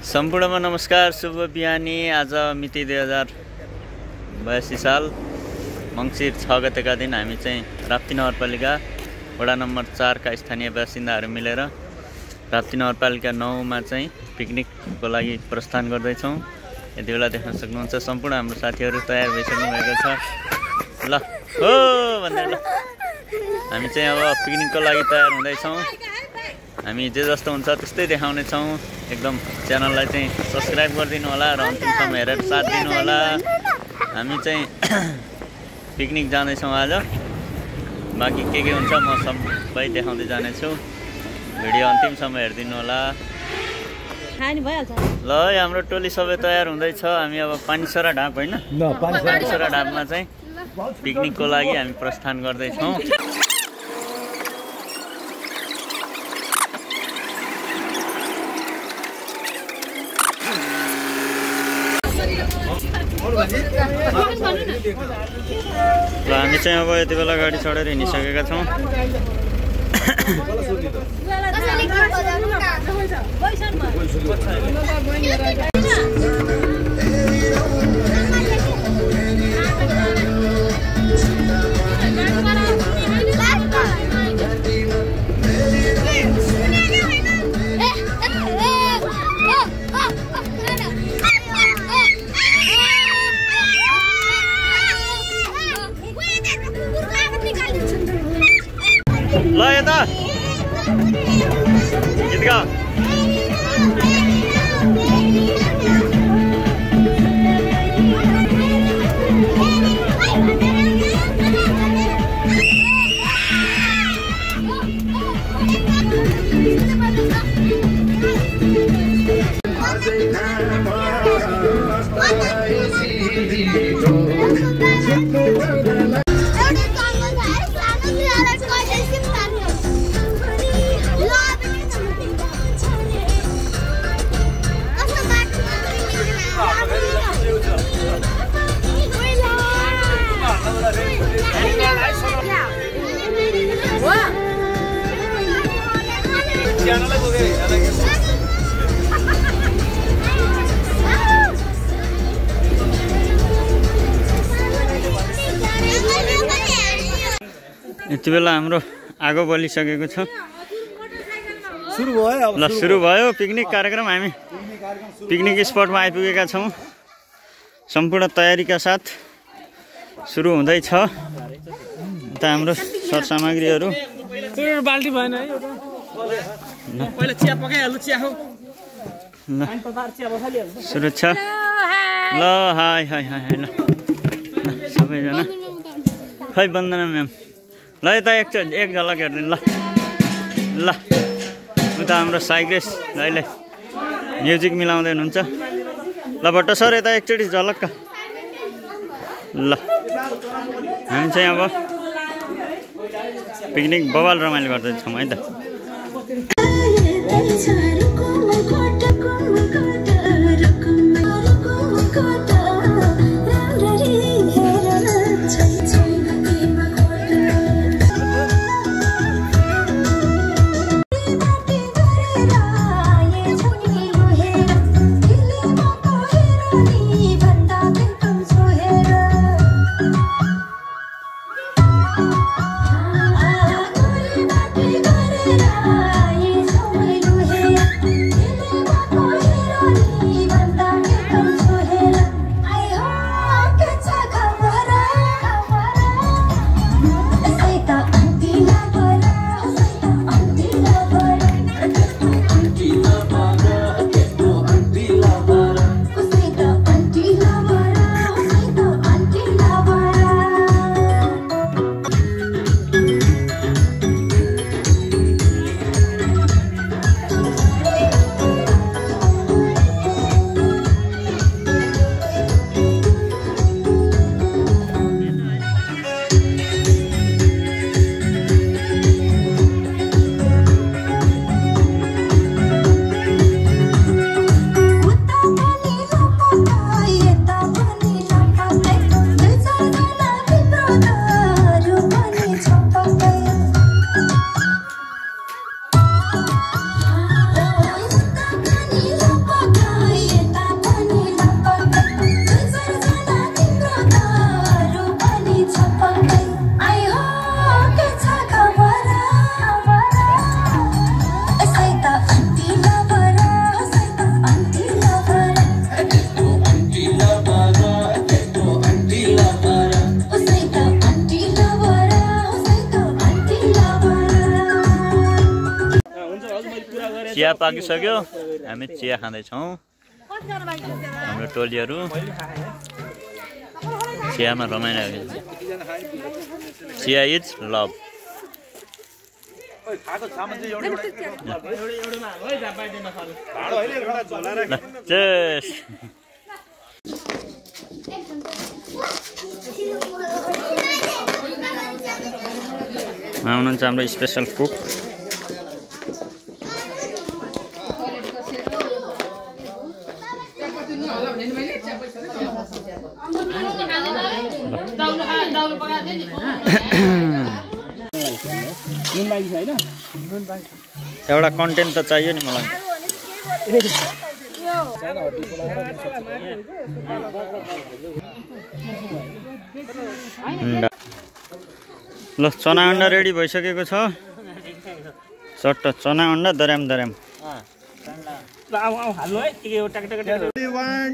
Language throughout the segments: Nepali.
सम्पूर्णमा नमस्कार, शुभ बिहानी। आज मिति 2082 साल मङ्सिर 6 गतेका दिन हामी चाहिँ राप्ती नगरपालिका वडा नम्बर 4 का स्थानीय बासिन्दाहरू मिलेर राप्ती नगरपालिका 9 मा चाहिँ पिकनिकको लागि प्रस्थान गर्दैछौँ। यति बेला देख्न सक्नुहुन्छ सम्पूर्ण हाम्रो साथीहरू तयार भइसक्नु भएको छ। ल हो भन्दै ल हामी चाहिँ अब पिकनिकको लागि तयार हुँदैछौँ। हामी जे जस्तो हुन्छ त्यस्तै देखाउने छौँ। एकदम च्यानललाई चाहिँ सब्स्क्राइब गरिदिनु होला र अन्तिमसम्म हेरेर साथ दिनु होला। हामी चाहिँ पिकनिक जाँदैछौँ आज। बाँकी के हुन्छ म सबै देखाउँदै जानेछु। भिडियो अन्तिमसम्म हेरिदिनु होला। ल हाम्रो टोली सबै तयार हुँदैछ। हामी अब पानीसरा ढाप होइन, पानीसरा ढापमा चाहिँ पिकनिकको लागि हामी प्रस्थान गर्दैछौँ। ल हामी चाहिँ अब यति बेला गाडी चढेर हिँडिसकेका छौँ। ल यता गीत गा। यति बेला हाम्रो आगो बलिसकेको छ। ल सुरु भयो पिकनिक कार्यक्रम। हामी पिकनिक स्पटमा आइपुगेका छौँ। सम्पूर्ण तयारीका साथ सुरु हुँदैछ। यता हाम्रो सरसामग्रीहरू बाल्टी भएन है पहिला चिया पकाइहाल्नु। चिया हो सुरक्षा। ल हाई हाई हाई ल सबैजना। खै वन्दना म्याम। ल यता एक झलक हेरिदिनु। ल ल उता हाम्रो साइग्रेस अहिले म्युजिक मिलाउँदै हुनुहुन्छ। ल भट्ट सर यता एकचोटि झलक्क। ल हामी चाहिँ अब पिकनिक बवाल रमाइलो गर्दैछौँ है त। Yeah. चिया पाकिसक्यो हामी चिया खाँदैछौँ हाम्रो टोलीहरू चियामा रमाइरहेको छ चिया इज लभ हुनुहुन्छ हाम्रो स्पेसल कुक एउटा कन्टेन्ट त चाहियो नि मलाई ल चना अन्डा रेडी भइसकेको छ चट्ट चना अन्डा दर्याम दर्याम 1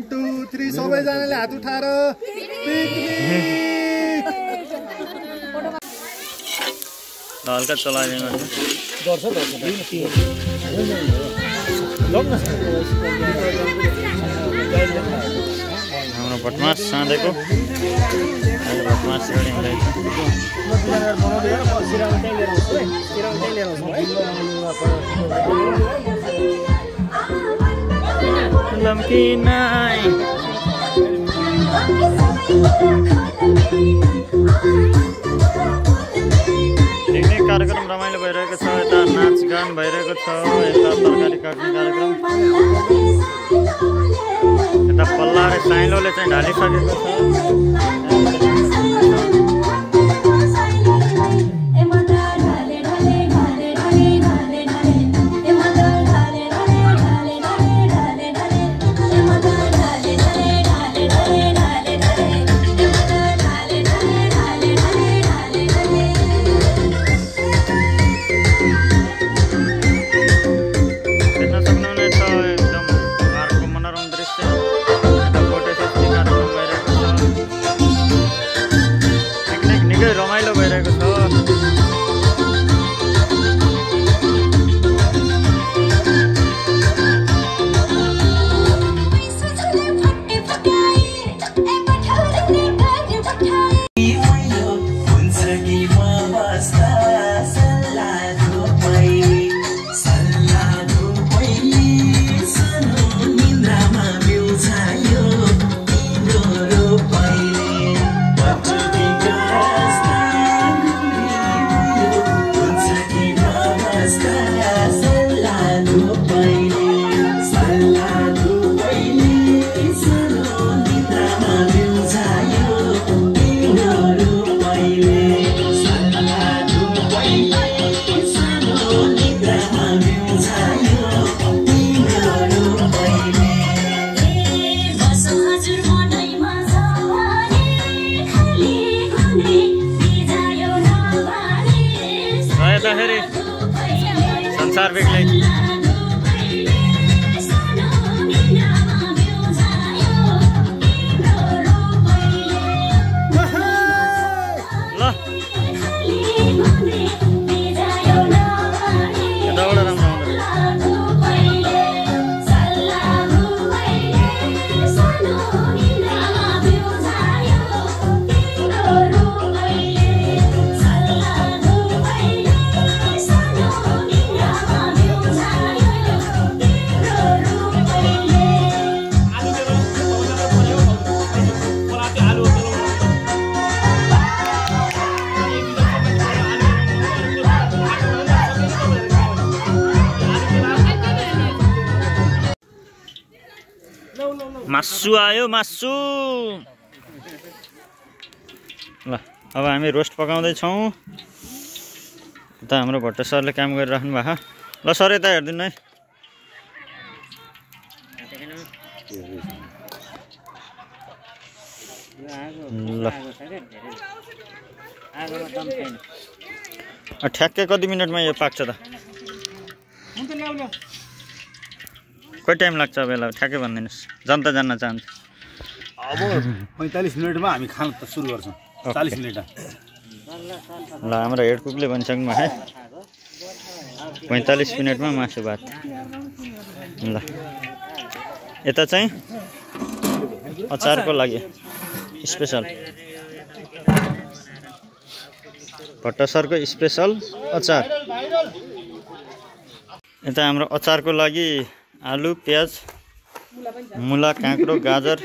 2 3 सबैजनाले हात उठाएर हल्का चलाइदिनु हाम्रो भटमास साँधेको भटमास रेडी हुँदैछ पिकनिक कार्यक्रम रमाइलो भइरहेको छ यता नाचगान भइरहेको छ यता तरकारी काट्ने कार्यक्रम यता पल्ला र साइलोले चाहिँ ढालिसकेको छ रमाइलो भइरहेको छ संसार बेग्लै मासु आयो मासु ल अब हामी रोस्ट पकाउँदैछौँ त हाम्रो भट्ट सरले काम गरिराख्नु भएको ल सर यता हेरिदिनु है ल ठ्याक्कै कति मिनटमा यो पाक्छ त कति टाइम लाग्छ अब यसलाई ठ्याक्कै भनिदिनुहोस् जनता जान्न चाहन्छ अब 45 मिनेटमा हामी खान त सुरु गर्छौँ 40 मिनेट ल हाम्रो हेड कुकले भनिसक्नु है 45 मिनटमा मासु भात ल यता चाहिँ अचारको लागि स्पेशल भट्टसरको स्पेशल अचार। यता हाम्रो अचारको लागि आलु प्याज मुला काँक्रो गाजर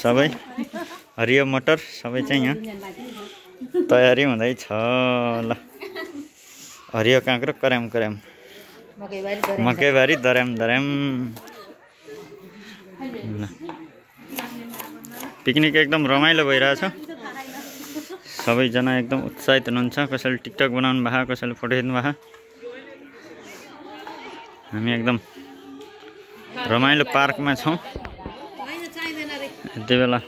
सबै हरियो मटर सबै चाहिँ यहाँ तयारी हुँदैछ। ल हरियो काँक्रो कराम कराम मकैबारी दर्याम दर्याम। पिकनिक एकदम रमाइलो भइरहेछ। सबैजना एकदम उत्साहित हुनुहुन्छ। कसैले टिकटक बनाउनु भएको, कसैले फोटो खिच्नु भएको। हामी एकदम रमाइलो पार्कमा छौँ यति बेला।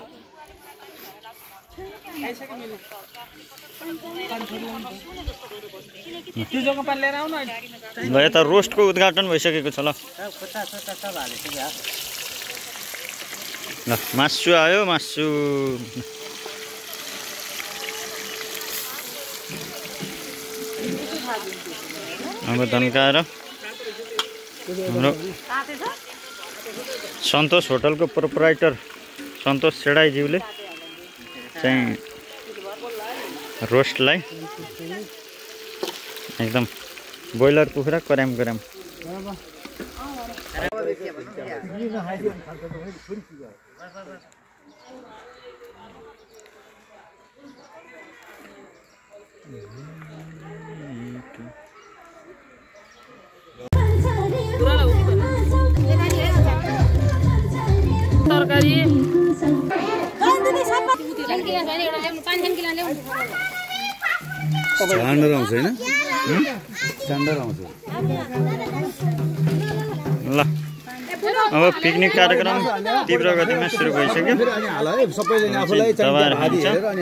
ल यता रोस्टको उद्घाटन भइसकेको छ। ल ल मासु आयो मासु। अब धन्काएर हाम्रो सन्तोष होटलको प्रोप्राइटर सन्तोष सेडाईज्यूले चाहिँ रोस्टलाई एकदम ब्रोइलर कुखुरा कराम कराम। तरकारी चान्डर आउँछ हैन? चान्डर आउँछ। ल अब पिकनिक कार्यक्रम तीव्र गतिमा सुरु भइसक्यो। सबैजना आफूलाई अनि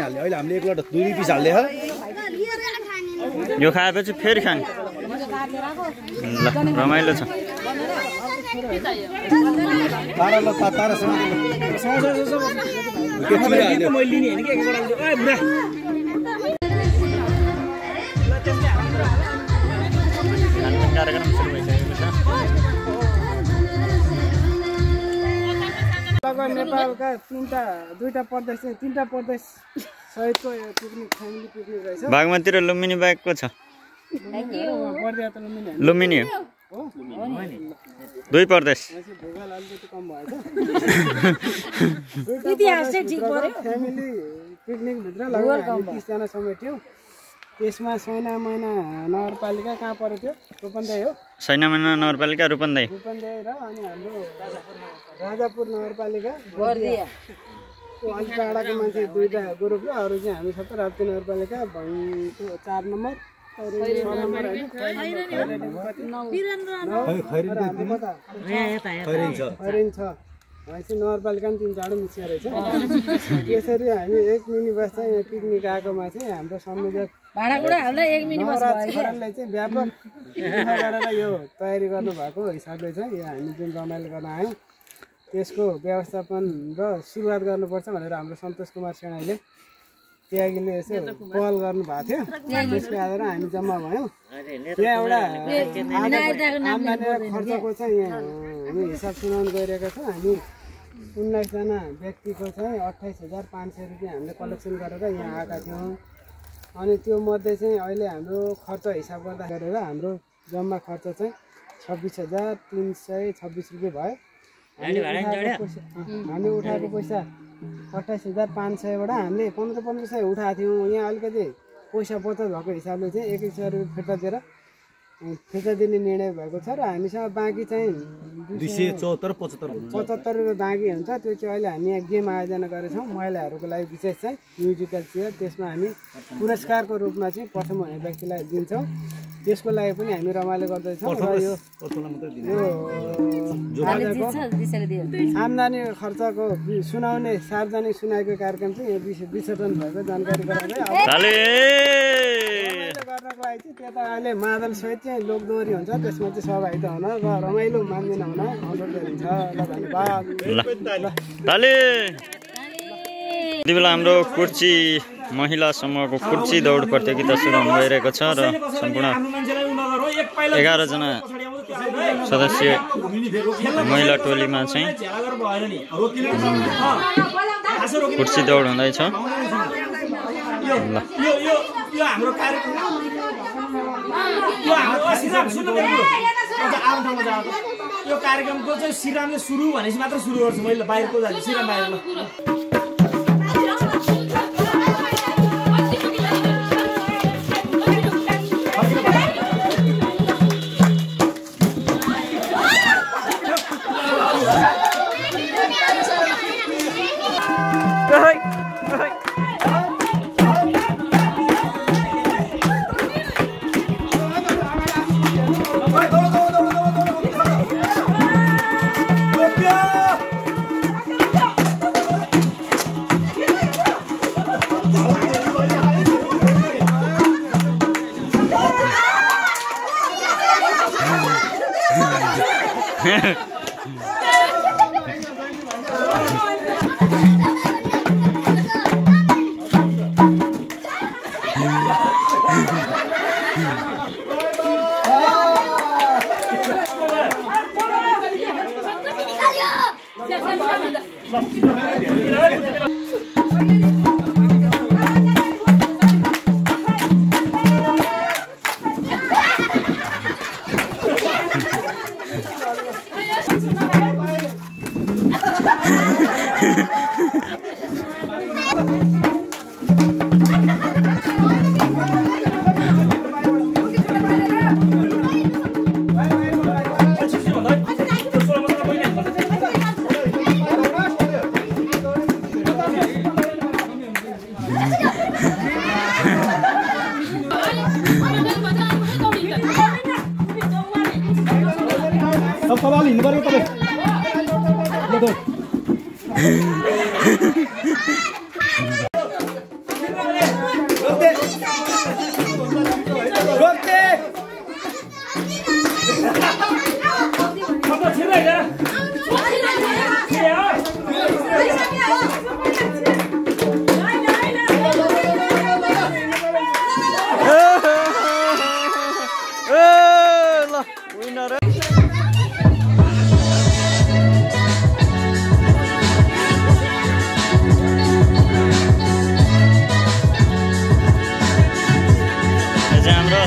हाल्ने। अहिले हामीले एक लट 2 पिस हाल्दै छ। यो खाएपछि फेरि खाने। ल रमाइलो छ। कार्यक्रम सुरु भइसकेको छ। लगभग नेपालका दुईटा प्रदेश चाहिँ 3टा प्रदेश सहितको यो पिकनिक फ्यामिली पिकनिक रहेछ। बागमती र लुम्बिनी बाहेकको छ। लुम्बिनी हो 2 प्रदेश। भूगोल अलिकति कम भएछ। इतिहास चाहिँ ठीक पर्यो। फ्यामिली पिकनिक भित्र लगभग 30 जना समेट्यौँ। त्यसमा सैना मैना नगरपालिका कहाँ पर्यो त्यो? रूपन्देही हो। सैना मैना नगरपालिका रूपन्देही र अनि हाम्रो राजापुर नगरपालिका बर्दिया। अलिक टाढाको मान्छे 2टा ग्रुप र अरू चाहिँ हामी सबै राप्ती नगरपालिका भनको 4 नम्बर नगरपालिका पनि 3-4 मिसिया रहेछ। यसरी हामी एक मिनी बस चाहिँ यहाँ पिकनिक आएकोमा चाहिँ हाम्रो संयोजक छोरालाई चाहिँ व्यापक गरेर यो तयारी गर्नुभएको हिसाबले चाहिँ यो हामी जुन रमाइलो गर्न आयौँ त्यसको व्यवस्थापन र सुरुवात गर्नुपर्छ भनेर हाम्रो सन्तोष कुमार सेणाईले त्यागीले यसो पहल गर्नुभएको थियो। त्यसको आधार हामी जम्मा भयौँ। यहाँ एउटा आम्दानी र खर्चको चाहिँ हामी हिसाब सुनाउनु गइरहेका छौँ। हामी 19 जना व्यक्तिको चाहिँ 28,500 रुपियाँ हामीले कलेक्सन गरेर यहाँ आएका थियौँ। अनि त्यो मध्ये चाहिँ अहिले हाम्रो खर्च हिसाब गर्दा गरेर हाम्रो जम्मा खर्च चाहिँ 26,326 रुपियाँ भयो। हामी उठाएको पैसा 28,500बाट हामीले 1500 उठाएको थियौँ। यहाँ अलिकति पैसा बचत भएको हिसाबले चाहिँ 1,000 रुपियाँ फिर्ता दिने निर्णय भएको छ र हामीसँग बाँकी चाहिँ 274-75 रुपियाँ बाँकी हुन्छ। त्यो चाहिँ अहिले हामी यहाँ गेम आयोजना गरेछौँ महिलाहरूको लागि विशेष चाहिँ म्युजिकल चेयर। त्यसमा हामी पुरस्कारको रूपमा चाहिँ प्रथम हुने व्यक्तिलाई दिन्छौँ। त्यसको लागि पनि हामी रमाइलो गर्दैछौँ र यो आम्दानी खर्चको सुनाउने सार्वजनिक सुनाइको कार्यक्रम चाहिँ यहाँ विसर्जन भएको जानकारी गराउँदै गर्नको लागि चाहिँ त्यता अहिले मादल सहित चाहिँ लोकदोहोरी हुन्छ। त्यसमा चाहिँ सहभागिता हुन र रमाइलो मान्दिन हुन अनुरोध गरिन्छ। ल धन्यवाद। यति बेला हाम्रो कुर्ची महिला समूहको कुर्ची दौड प्रतियोगिता सुरु हुन गइरहेको छ र सम्पूर्ण 11 जना सदस्य महिला टोलीमा चाहिँ कुर्सी दौड हुँदैछ। यो कार्यक्रमको चाहिँ श्रीरामले सुरु भनेपछि मात्र सुरु गर्छु मैले बाहिरको जान्छु श्रीराम बाहिर ल सवाल हिँड्नु पर्यो तपाईँ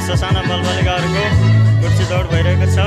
ससाना बालबालिकाहरूको कुर्सी दौड भइरहेको छ।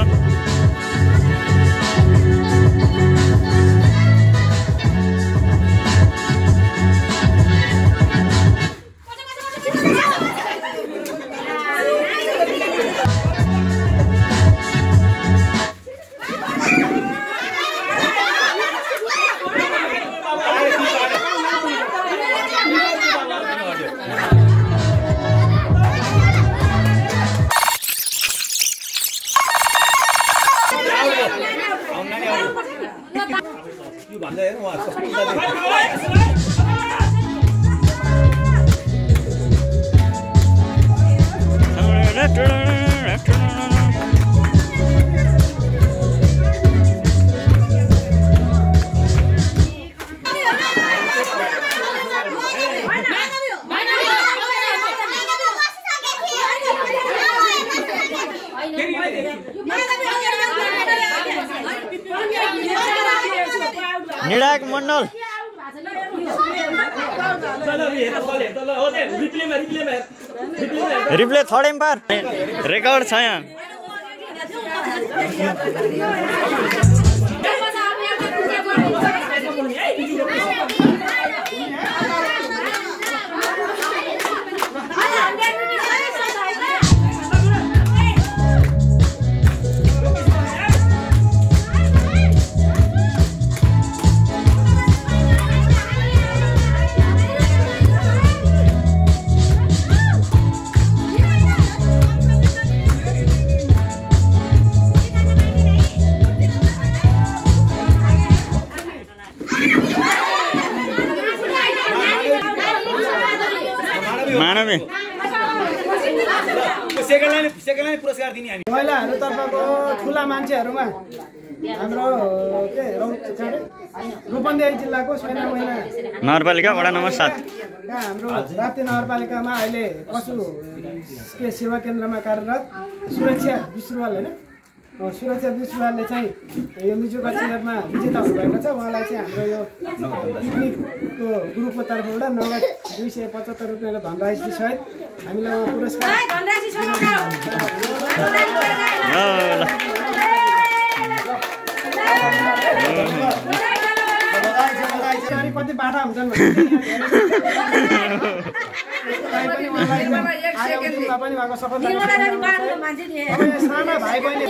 निडाक मण्डल रिप्ले थर्ड एम्पायर रेकर्ड छ यहाँ। मानवी महिलाहरूतर्फको ठुला मान्छेहरूमा हाम्रो के रूपन्देही जिल्लाको सैना महिना नगरपालिका वडा नम्बर 7 हाम्रो राप्ती नगरपालिकामा अहिले पशु के सेवा केन्द्रमा कार्यरत सुरक्षा विश्वाल हैन सुरक्षा विश्वालले चाहिँ यो मिजोका चिनेटमा विजेता हुनुभएको छ। उहाँलाई चाहिँ हाम्रो यो पिकनिकको ग्रुपको तर्फबाट नगद 275 रुपियाँको धनराशि सहित हामीलाई पुरस्कार कति बाटा हुन्छन् पनि उहाँको सफलता साना भाइ बहिनी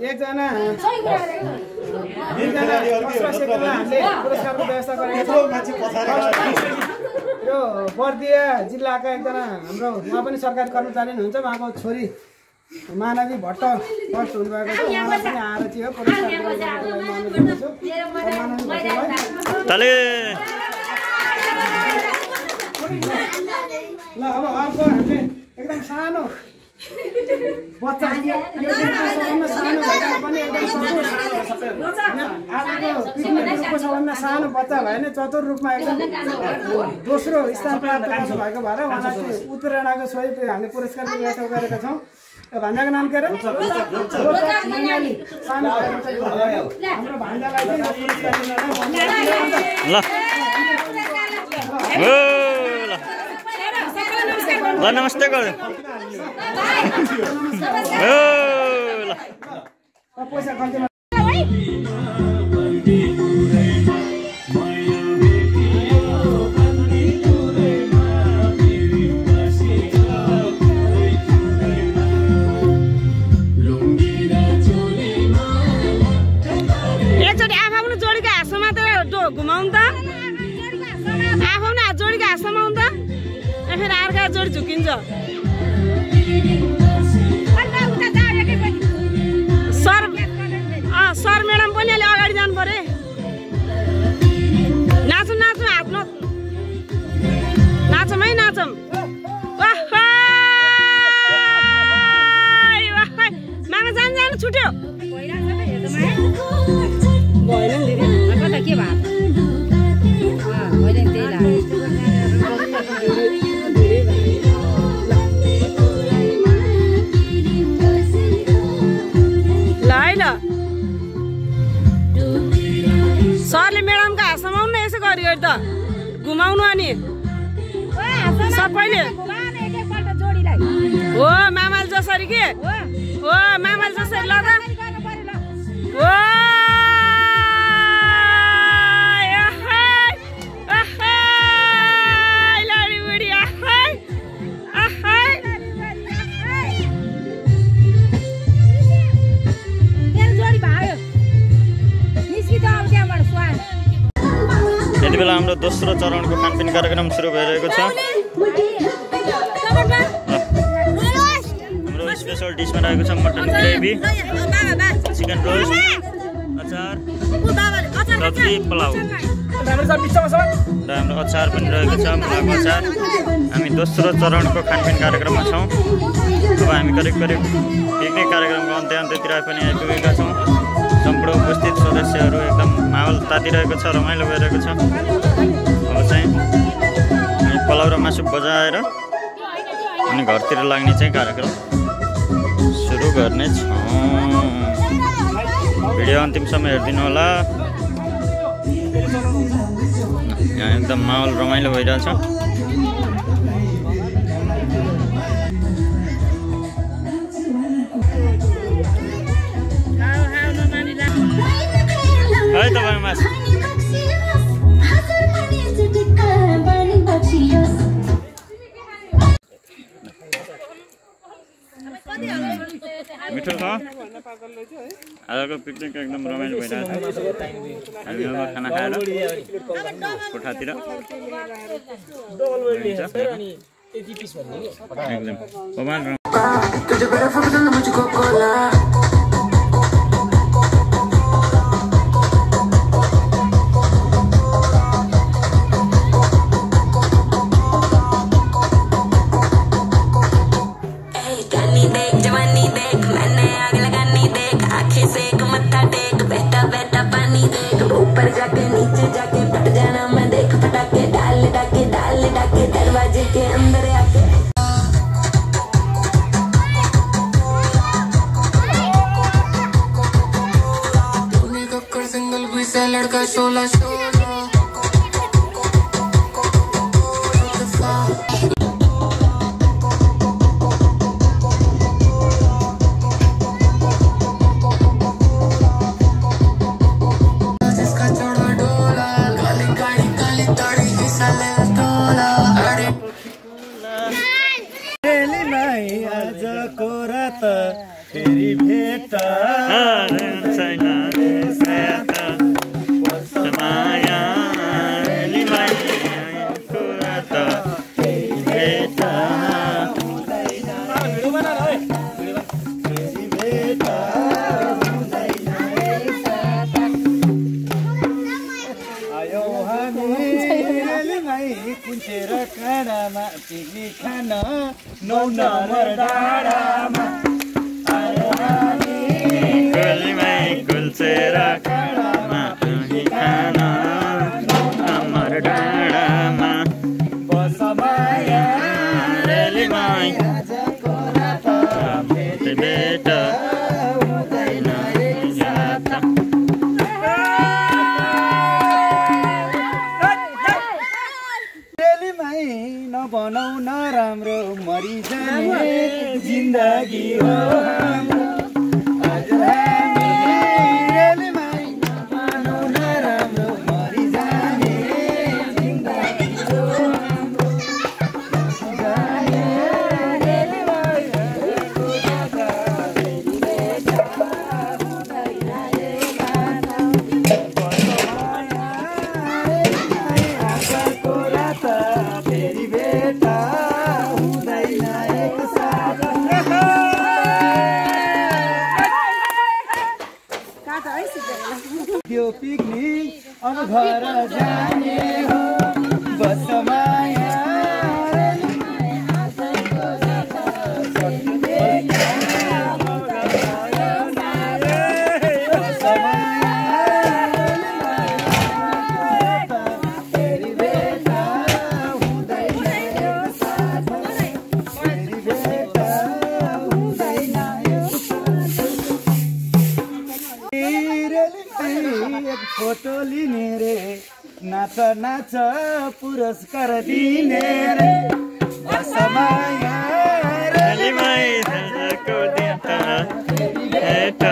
एकजना पुरस्कारको व्यवस्था गरेको यो बर्दिया जिल्लाका एकजना हाम्रो उहाँ पनि सरकारी कर्मचारी हुनुहुन्छ। उहाँको छोरी मानवी भट्ट फर्स्ट हुनुभएको छ। उहाँलाई पनि आएर चाहिँ पुरस्कार ल अब अर्को हामीले एकदम सानो बच्चा सबभन्दा सानो बच्चा भयो भने चतुर रूपमा एकदम दोस्रो स्थान प्राप्त गर्नु भएको भएर उहाँलाई चाहिँ उत्प्रेरणाको सहित हामीले पुरस्कारको व्यवस्था गरेका छौँ। भान्जाको नाम के अरे हाम्रो भान्जालाई नमस्ते पैसा खर्च जोडी झुकिन्छ सर म्याडम पनि अलि अगाडि जानु पर्यो। नाचौँ नाचौँ हात नाचौँ है नाचौँ मामा जानु जानु छुट्यो भएन नि दिदी के भयो सरले म्याडमको हात समाउनु न यसो गरी त घुमाउनु अनि सबैले हो मामाले जसरी के हो मामाले जसरी ल त यति बेला हाम्रो दोस्रो चरणको खानपिन कार्यक्रम सुरु भइरहेको छ। हाम्रो स्पेशल डिसमा रहेको छ मटन ग्रेभी, चिकन रोस्ट, अचार, सब्जी, पुलाउ र हाम्रो अचार पनि रहेको छ, मुलाको अचार। हामी दोस्रो चरणको खानपिन कार्यक्रममा छौँ। अब हामी करिब पिकनिक कार्यक्रमको अन्त्यतिर पनि आइपुगेका छौँ। सम्पूर्ण उपस्थित सदस्यहरू एकदम माहौल तातिरहेको छ, रमाइलो भइरहेको छ। अब चाहिँ हामी पुलाउ र मासु बजाएर अनि घरतिर लाग्ने चाहिँ कार्यक्रम सुरु गर्नेछौँ। भिडियो अन्तिमसम्म हेरिदिनु होला। यहाँ एकदम माहौल रमाइलो भइरहेछ। है तपाईँ मासु मिठो छ। आजको पिकनिक एकदम रमाइलो भइरहेछ। हामी अब खाना खाएर कोठातिर एकदम लड़का 16-16 फेरि भेट छैन माया कुरा त भेट आयो हामी कुन्चेर काँडामा पिकनिक खान 9 नम्बर डाँडामा कुल्चेर काँडामा खान अमर डाँडामा बसमाया रेलीमाई भेट हुँदैन यात्रा रेलीमाई नबनाउ नराम्रो मरिजाने जिन्दगी हो हाम्रो आज हामी रेलीमाई नबनाउ नराम्रो मरिजाने जिन्दगी हो हाम्रो त्यो पिकनिक अब घर जाने हो बसमाया फोटो लिने रे नाच नाच पुरस्कार दिने रे बसमाया रेलीमाई झल्झलको देउता भेट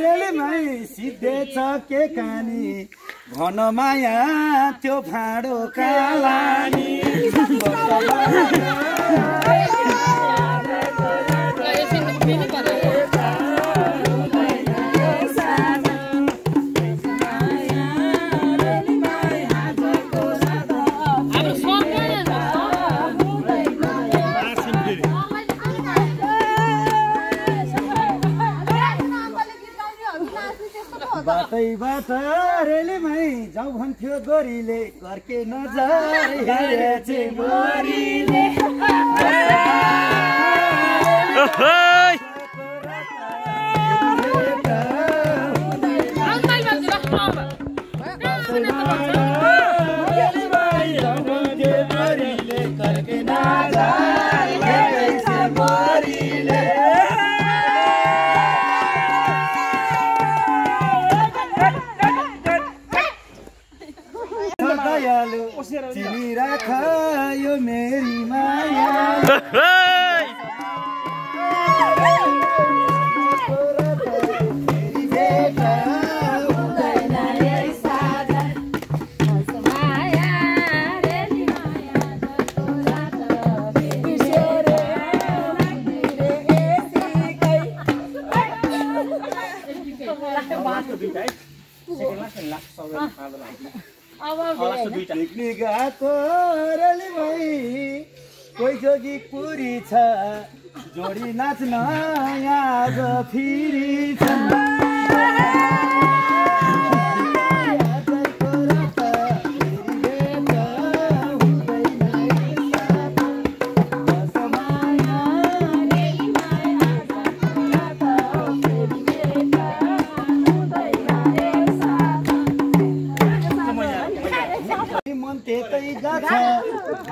रेलीमाई सिद्धेछ के कानी भन माया त्यो भाँडो कालानी बाटैबाट रेलीमाई जाउँ भन्थ्यो गोरीले कर्के नजर हेरेछे गोरीले चिनी राख यो मेरी माया पिकनिक आएको रेलीमाई कोही जोगी पुरी छ जोडी नाच्न आज फेरि छ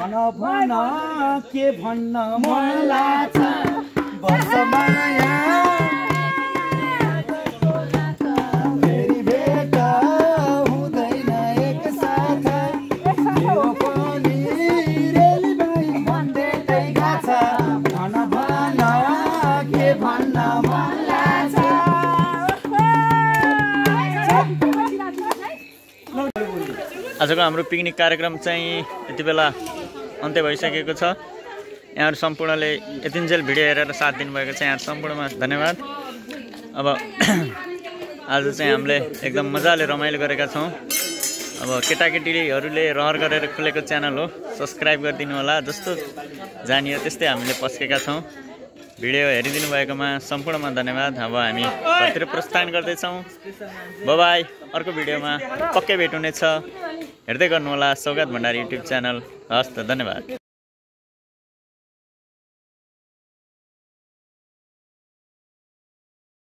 भन भन के भन्न मन लाग्छ वर्ष माया फेरि भेट हुँदैन एकसाथ मेरो पनि रेली भाइ मन भेटैका छ भन भन के भन्न मन लाग्छ। आजको हाम्रो पिकनिक कार्यक्रम चाहिँ यति बेला अन्त्य भइसकेको छ। यहाँहरू सम्पूर्णले यतिन्जेल भिडियो हेरेर साथ दिनुभएको छ, यहाँ सम्पूर्णमा धन्यवाद। अब आज चाहिँ हामीले एकदम मजाले रमाइलो गरेका छौँ। अब केटाकेटीहरूले रहर गरेर खोलेको च्यानल हो, सब्सक्राइब गरिदिनु होला। जस्तो जानियो त्यस्तै हामीले पस्केका छौँ। भिडियो हेरिदिनु भएकोमा सम्पूर्णमा धन्यवाद। अब हामी घरतिर प्रस्थान गर्दैछौँ। बाइ, अर्को भिडियोमा पक्कै भेट हुनेछ। हेर्दै गर्नुहोला सौगात भण्डारी युट्युब च्यानल। हस् त, धन्यवाद।